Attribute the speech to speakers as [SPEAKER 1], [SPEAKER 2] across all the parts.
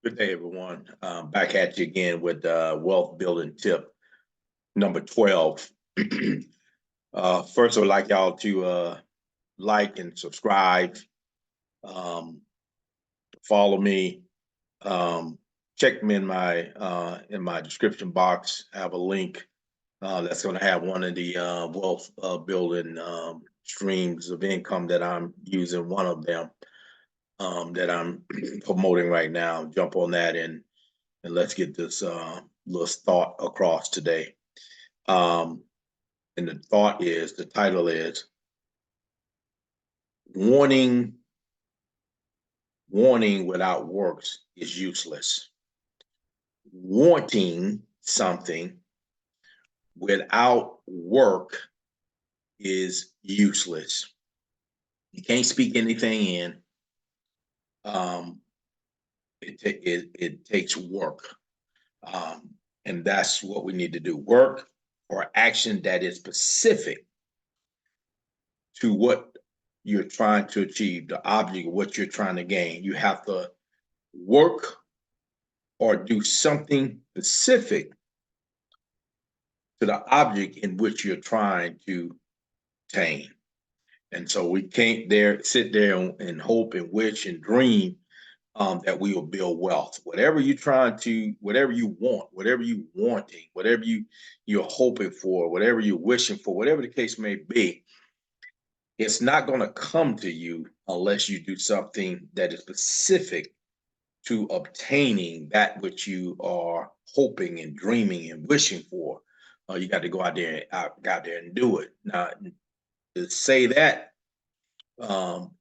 [SPEAKER 1] Good day, everyone. Back at you again with wealth building tip number 12. First, I would like y'all to like and subscribe, um, follow me, check me in my description box. I have a link that's going to have one of the wealth building streams of income that I'm using. One of them that I'm promoting right now. Jump on that and let's get this little thought across today. Um, and the title is warning, warning without works is useless. Wanting something without work is useless. You can't speak anything in. Um, it takes work. Um, and that's what we need to do. Work or action that is specific to what you're trying to achieve, the object of what you're trying to gain. You have to work or do something specific to the object in which you're trying to attain. And so we can't sit there and hope and wish and dream that we will build wealth. Whatever you're trying to, whatever you want, whatever you wanting, whatever you're hoping for, whatever you're wishing for, whatever the case may be, it's not going to come to you unless you do something that is specific to obtaining that which you are hoping and dreaming and wishing for. You got to go out there and do it. Now, to say that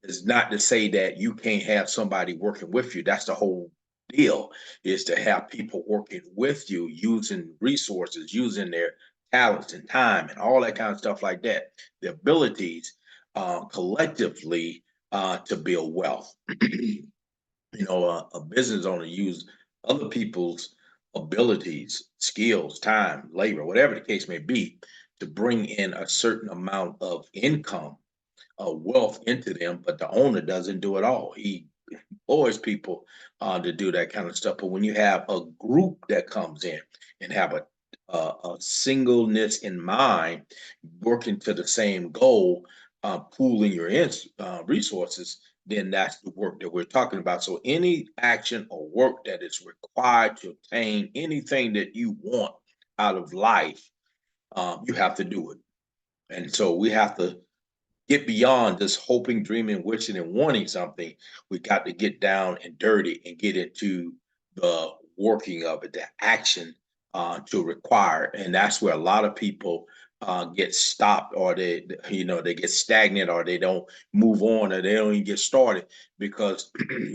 [SPEAKER 1] is not to say that you can't have somebody working with you. That's the whole deal, is to have people working with you, using resources, using their talents and time and all that kind of stuff like that, the abilities collectively to build wealth. A business owner use other people's abilities, skills, time, labor, whatever the case may be, to bring in a certain amount of income, wealth into them. But the owner doesn't do it all. He employs people to do that kind of stuff. But when you have a group that comes in and have a singleness in mind, working to the same goal, pooling your resources, then that's the work that we're talking about. So any action or work that is required to obtain anything that you want out of life, you have to do it. And so we have to get beyond this hoping, dreaming, wishing, and wanting something. We got to get down and dirty and get into the working of it, the action to require. And that's where a lot of people get stopped, or they get stagnant, or they don't move on, or they don't even get started because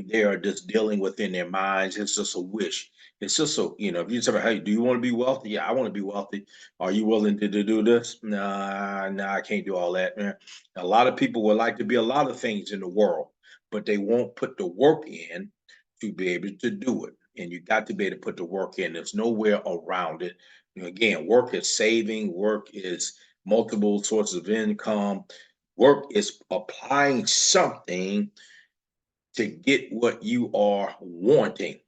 [SPEAKER 1] they are just dealing within their minds. It's just a wish. It's just so, if you say, hey, do you want to be wealthy? Yeah, I want to be wealthy. Are you willing to do this? Nah, I can't do all that, man. A lot of people would like to be a lot of things in the world, but they won't put the work in to be able to do it. And you got to be able to put the work in. There's nowhere around it. Again, work is saving, work is multiple sources of income, work is applying something to get what you are wanting.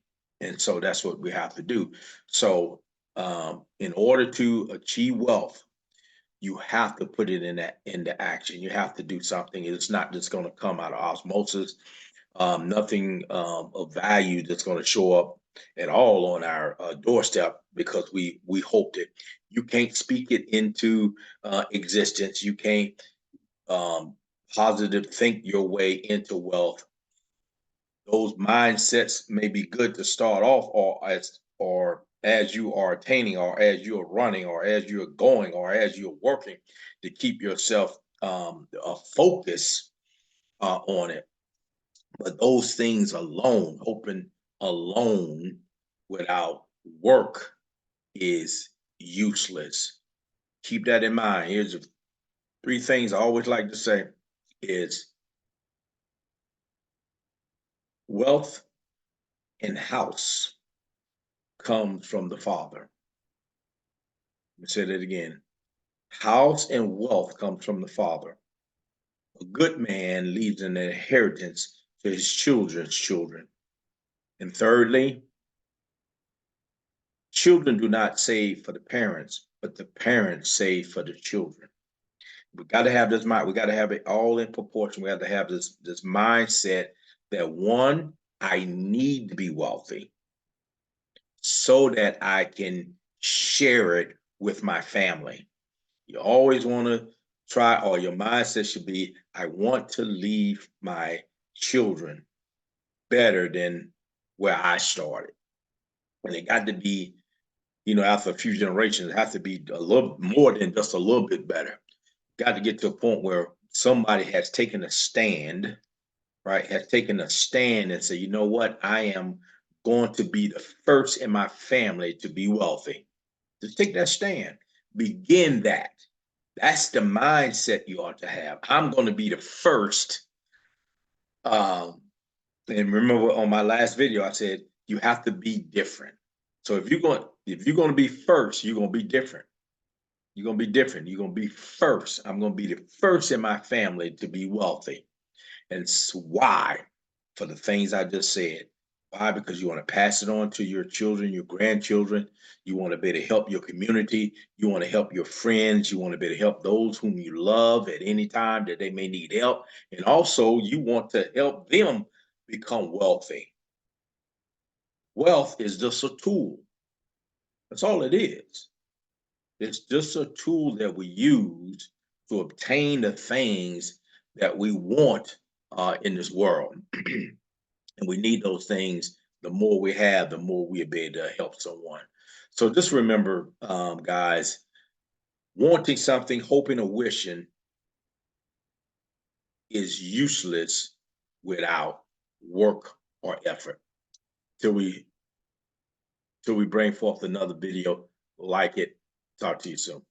[SPEAKER 1] And so that's what we have to do. So, in order to achieve wealth, you have to put it into action. You have to do something. It's not just going to come out of osmosis. Nothing of value that's going to show up at all on our doorstep because we hoped it. You can't speak it into existence. You can't positive think your way into wealth. Those mindsets may be good to start off, or as you are attaining, or as you are running, or as you're going, or as you're working to keep yourself a focus on it. But those things alone, hoping alone without work, is useless. Keep that in mind. Here's the three things I always like to say is wealth and house comes from the Father. Let me say that again. House and wealth comes from the Father. A good man leaves an inheritance to his children's children. And thirdly, Children do not save for the parents, but the parents save for the children. We got to have this mind. We got to have it all in proportion. We have to have this mindset that one, I need to be wealthy so that I can share it with my family. You always want to try, or your mindset should be, I want to leave my children better than where I started. And it got to be, after a few generations, it has to be a little more than just a little bit better. Got to get to a point where somebody has taken a stand, right? Has taken a stand and say, you know what? I am going to be the first in my family to be wealthy. Just take that stand. Begin that. That's the mindset you ought to have. I'm going to be the first. Um, and remember on my last video, I said you have to be different. So if you're going to be first, you're going to be different. You're going to be different. You're going to be first. I'm going to be the first in my family to be wealthy. And why? For the things I just said. Why? Because you want to pass it on to your children, your grandchildren. You want to be able to help your community. You want to help your friends. You want to be able to help those whom you love at any time that they may need help. And also, you want to help them become wealthy. Wealth is just a tool. That's all it is. It's just a tool that we use to obtain the things that we want in this world. And we need those things. The more we have, the more we'll be able to help someone. So just remember, guys, wanting something, hoping or wishing is useless without work or effort. Till we bring forth another video, like it. Talk to you soon.